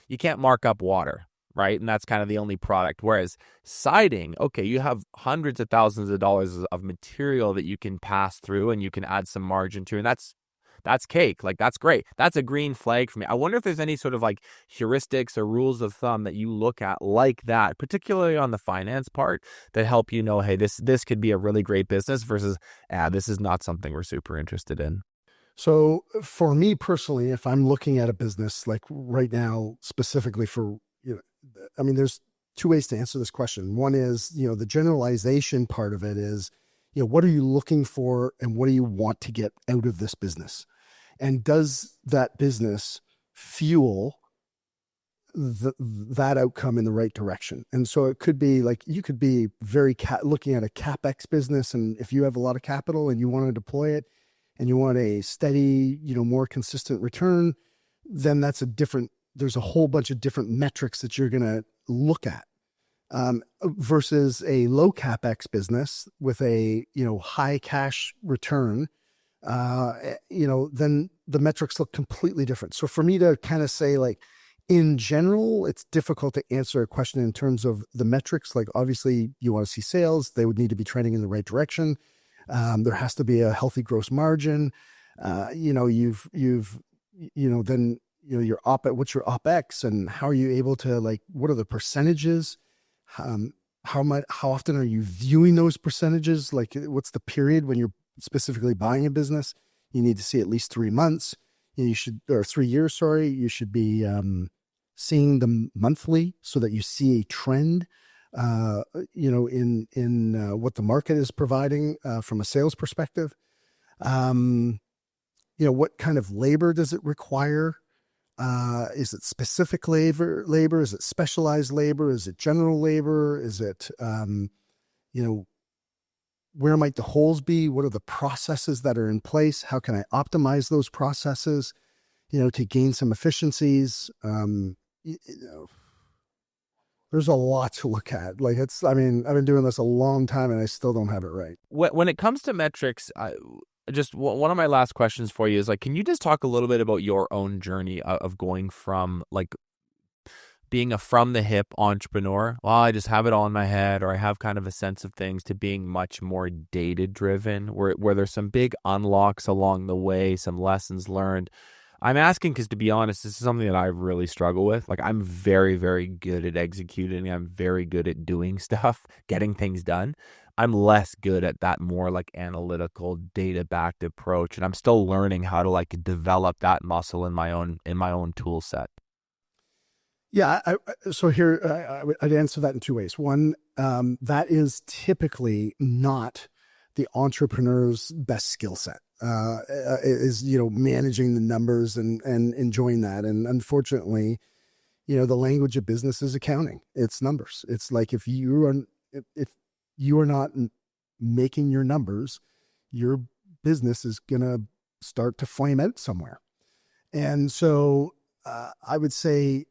you can't mark up water, right? And that's kind of the only product. Whereas siding, okay, you have hundreds of thousands of dollars of material that you can pass through and you can add some margin to, and that's cake. Like, that's great. That's a green flag for me. I wonder if there's any sort of like heuristics or rules of thumb that you look at like that, particularly on the finance part, that help you know, hey, this could be a really great business versus, this is not something we're super interested in. So for me personally, if I'm looking at a business like right now, specifically for, I mean, there's two ways to answer this question. One is, the generalization part of it is, what are you looking for and what do you want to get out of this business? And does that business fuel that outcome in the right direction? And so it could be like, you could be looking at a CapEx business. And if you have a lot of capital and you want to deploy it and you want a steady, more consistent return, then there's a whole bunch of different metrics that you're going to look at. Versus a low CapEx business with a, high cash return, then the metrics look completely different. So for me to kind of say, like, in general, it's difficult to answer a question in terms of the metrics. Like, obviously you want to see sales, they would need to be trending in the right direction. There has to be a healthy gross margin. Then, your what's your OpEx, and how are you able to, like, what are the percentages? How often are you viewing those percentages? Like, what's the period when you're specifically buying a business? You need to see at least 3 months. Or 3 years, sorry. You should be seeing them monthly so that you see a trend, in what the market is providing from a sales perspective. What kind of labor does it require? Is it specific labor? Is it specialized labor? Is it general labor? Is it, where might the holes be? What are the processes that are in place? How can I optimize those processes, to gain some efficiencies? There's a lot to look at. Like, I've been doing this a long time and I still don't have it right. When it comes to metrics, just one of my last questions for you is, like, can you just talk a little bit about your own journey of going from, like, being a from the hip entrepreneur, well, I just have it all in my head, or I have kind of a sense of things, to being much more data driven, where there's some big unlocks along the way, some lessons learned. I'm asking because, to be honest, this is something that I really struggle with. Like, I'm very, very good at executing. I'm very good at doing stuff, getting things done. I'm less good at that more like analytical, data-backed approach, and I'm still learning how to, like, develop that muscle in my own tool set. Yeah. So here, I'd answer that in two ways. One, that is typically not the entrepreneur's best skill set. Is managing the numbers and enjoying that. And unfortunately, the language of business is accounting. It's numbers. It's like if you are not making your numbers, your business is gonna start to flame out somewhere. And so I would say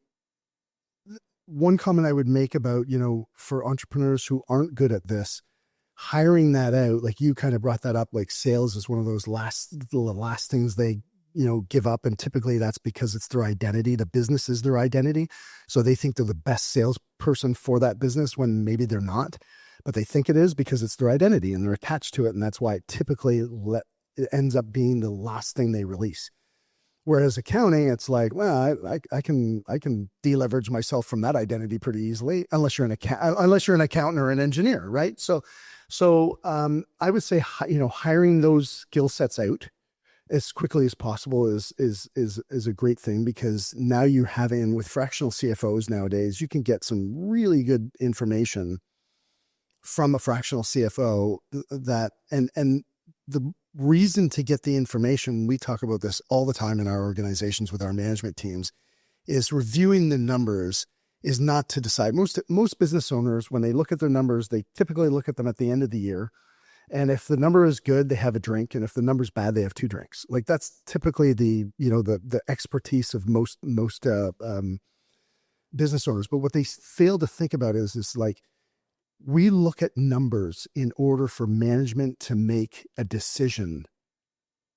one comment I would make about, for entrepreneurs who aren't good at this, hiring that out, like you kind of brought that up, like sales is one of those the last things they, give up. And typically that's because it's their identity. The business is their identity. So they think they're the best salesperson for that business when maybe they're not, but they think it is because it's their identity and they're attached to it. And that's why it ends up being the last thing they release. Whereas accounting, it's like, well, I can deleverage myself from that identity pretty easily, unless you're an accountant or an engineer, right? So I would say, hiring those skill sets out as quickly as possible is a great thing, because now you're having, with fractional CFOs nowadays, you can get some really good information from a fractional CFO and the reason to get the information, we talk about this all the time in our organizations with our management teams, is reviewing the numbers is not to decide. Most business owners, when they look at their numbers, they typically look at them at the end of the year. And if the number is good, they have a drink. And if the number's bad, they have two drinks. Like that's typically the expertise of most business owners. But what they fail to think about is like, we look at numbers in order for management to make a decision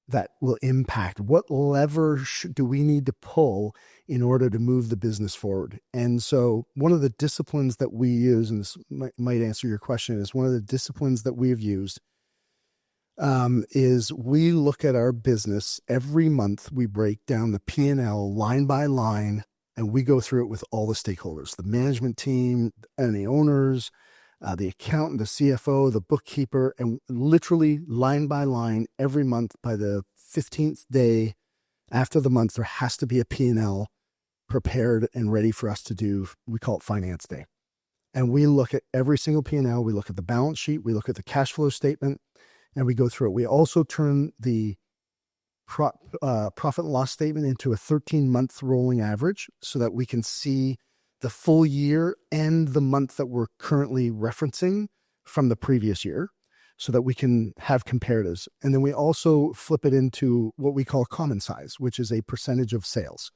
that will impact what lever do we need to pull in order to move the business forward. And so one of the disciplines that we use, and this might answer your question, is one of the disciplines that we've used is we look at our business every month. We break down the P&L line by line, and we go through it with all the stakeholders, the management team and the owners, the accountant, the CFO, the bookkeeper, and literally line by line every month. By the 15th day after the month, there has to be a P&L prepared and ready for us to do. We call it finance day. And we look at every single P&L. We look at the balance sheet. We look at the cash flow statement, and we go through it. We also turn the profit and loss statement into a 13-month rolling average so that we can see the full year and the month that we're currently referencing from the previous year, so that we can have comparatives. And then we also flip it into what we call common size, which is a percentage of sales.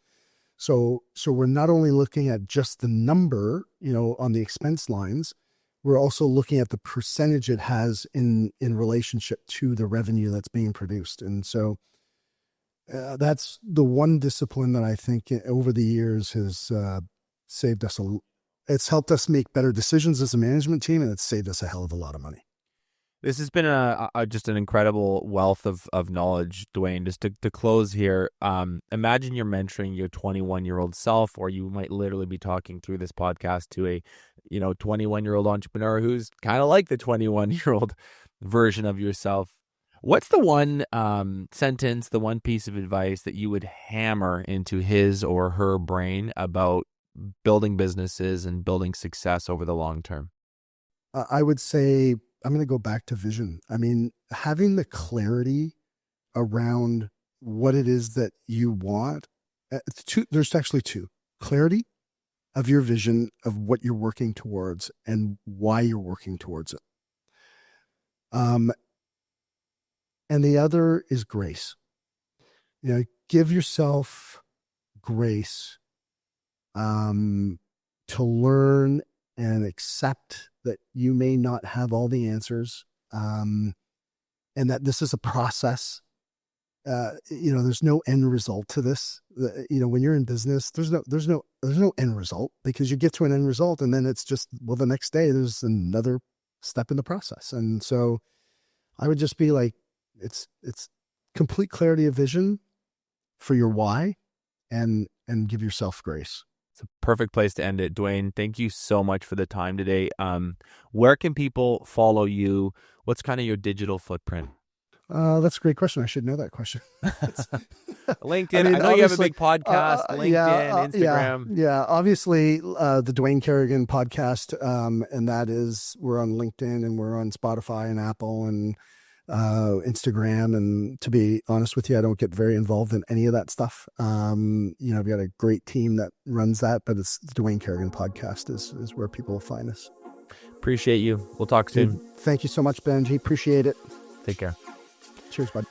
So we're not only looking at just the number, on the expense lines, we're also looking at the percentage it has in relationship to the revenue that's being produced. And so that's the one discipline that I think over the years has saved us it's helped us make better decisions as a management team, and it's saved us a hell of a lot of money. This has been just an incredible wealth of knowledge, Dwayne. Just to close here, imagine you're mentoring your 21-year-old self, or you might literally be talking through this podcast to a 21-year-old entrepreneur who's kind of like the 21-year-old version of yourself. What's the one sentence, the one piece of advice that you would hammer into his or her brain about building businesses and building success over the long term? I would say, I'm going to go back to vision. I mean, having the clarity around what it is that you want. There's actually two: clarity of your vision of what you're working towards and why you're working towards it. And the other is grace. Give yourself grace to learn and accept that you may not have all the answers, and that this is a process. There's no end result to this. When you're in business, there's no end result, because you get to an end result and then it's just, well, the next day there's another step in the process. And so I would just be like, it's complete clarity of vision for your why, and give yourself grace. It's a perfect place to end it. Dwayne, thank you so much for the time today. Where can people follow you? What's kind of your digital footprint? That's a great question. I should know that question. LinkedIn. I know you have a big podcast. LinkedIn, Yeah, Instagram. yeah. Obviously, the Dwayne Kerrigan podcast, and we're on LinkedIn and we're on Spotify and Apple and Instagram. And to be honest with you, I don't get very involved in any of that stuff. I've got a great team that runs that, but it's the Dwayne Kerrigan podcast is where people will find us. Appreciate you. We'll talk soon. Thank you so much, Benji. Appreciate it. Take care. Cheers, bud.